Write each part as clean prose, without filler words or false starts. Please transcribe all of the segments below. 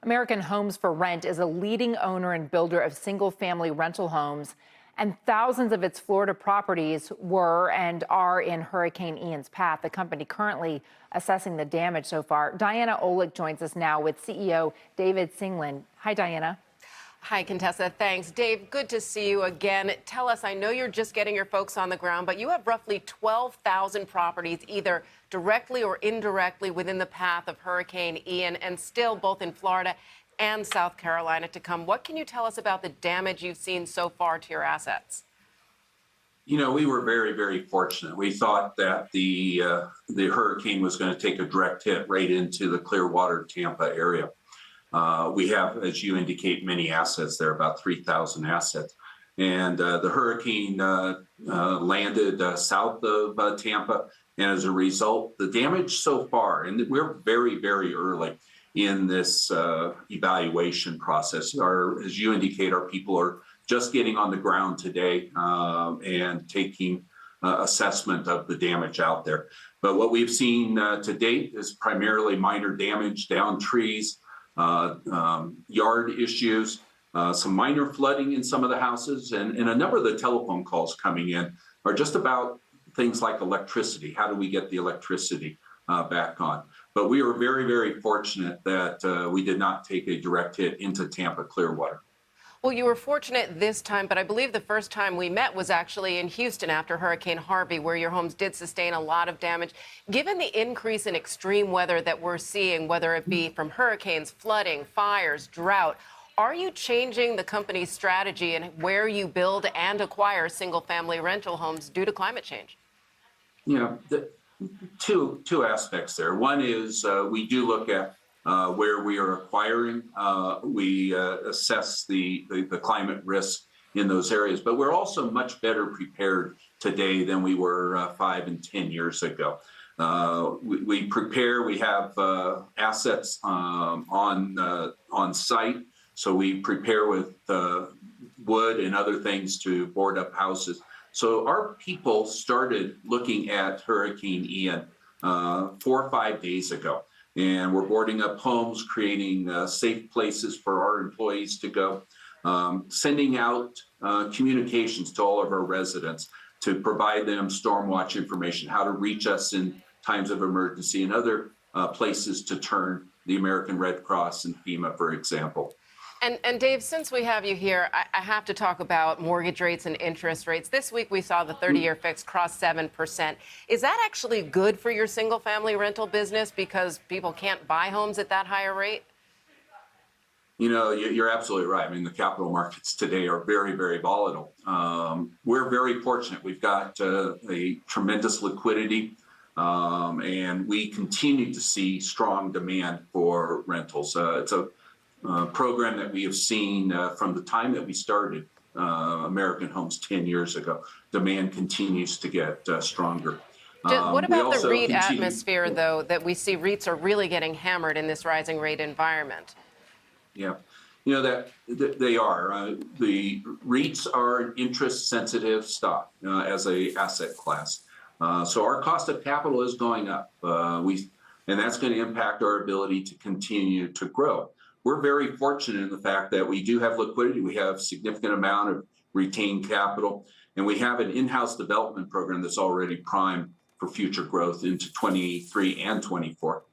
American Homes for Rent is a leading owner and builder of single-family rental homes, and thousands of its Florida properties were and are in Hurricane Ian's path. The company currently assessing the damage so far. Diana Olick joins us now with CEO David Singelyn. Hi, Diana. Hi, Contessa. Thanks. Dave, good to see you again. Tell us, I know you're just getting your folks on the ground, but you have roughly 12,000 properties, either directly or indirectly within the path of Hurricane Ian, and still both in Florida and South Carolina to come. What can you tell us about the damage you've seen so far to your assets? You know, we were very, very fortunate. We thought that the hurricane was going to take a direct hit right into the Clearwater, Tampa area. We have, as you indicate, many assets there, about 3,000 assets. And the hurricane landed south of Tampa. And as a result, the damage so far, and we're very, very early in this evaluation process. As you indicate, our people are just getting on the ground today and taking assessment of the damage out there. But what we've seen to date is primarily minor damage, down trees, yard issues, some minor flooding in some of the houses, and a number of the telephone calls coming in are just about things like electricity. How do we get the electricity back on? But we were very, very fortunate that we did not take a direct hit into Tampa Clearwater. Well, you were fortunate this time, but I believe the first time we met was actually in Houston after Hurricane Harvey, where your homes did sustain a lot of damage. Given the increase in extreme weather that we're seeing, whether it be from hurricanes, flooding, fires, drought, are you changing the company's strategy and where you build and acquire single-family rental homes due to climate change? You know, two aspects there. One is we do look at where we are acquiring. We assess the climate risk in those areas, but we're also much better prepared today than we were 5 and 10 years ago. We prepare. We have assets on site, so we prepare with wood and other things to board up houses. So our people started looking at Hurricane Ian 4 or 5 days ago. And we're boarding up homes, creating safe places for our employees to go, sending out communications to all of our residents to provide them storm watch information, how to reach us in times of emergency, and other places to turn, the American Red Cross and FEMA, for example. And Dave, since we have you here, I have to talk about mortgage rates and interest rates. This week we saw the 30-year fix cross 7%. Is that actually good for your single-family rental business because people can't buy homes at that higher rate? You know, you're absolutely right. I mean, the capital markets today are very, very volatile. We're very fortunate. We've got a tremendous liquidity, and we continue to see strong demand for rentals. It's a program that we have seen from the time that we started American Homes 10 years ago. Demand continues to get stronger. What about the REIT atmosphere, though, that we see REITs are really getting hammered in this rising rate environment? Yeah, you know, that they are. The REITs are an interest-sensitive stock as a asset class. So our cost of capital is going up. And that's going to impact our ability to continue to grow. We're very fortunate in the fact that we do have liquidity. We have a significant amount of retained capital, and we have an in-house development program that's already primed for future growth into 23 and 24.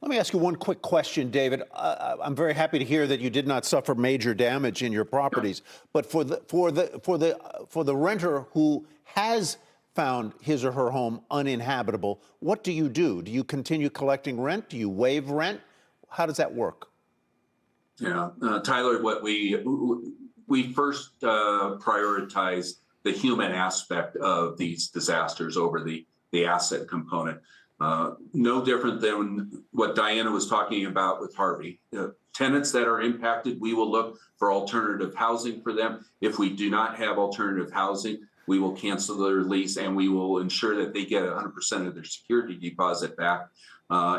Let me ask you one quick question, David. I'm very happy to hear that you did not suffer major damage in your properties, but for the renter who has found his or her home uninhabitable, what do you do? Do you continue collecting rent? Do you waive rent? How does that work? Yeah, Tyler, what we first prioritize the human aspect of these disasters over the asset component. No different than what Diana was talking about with Harvey. Tenants that are impacted, we will look for alternative housing for them. If we do not have alternative housing, we will cancel their lease and we will ensure that they get 100% of their security deposit back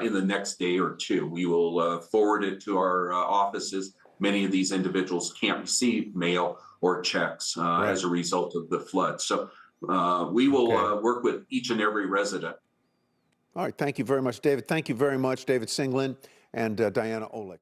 in the next day or two. We will forward it to our offices. Many of these individuals can't receive mail or checks as a result of the flood. So we will work with each and every resident. All right. Thank you very much, David. Thank you very much, David Singelyn. and Diana Olick.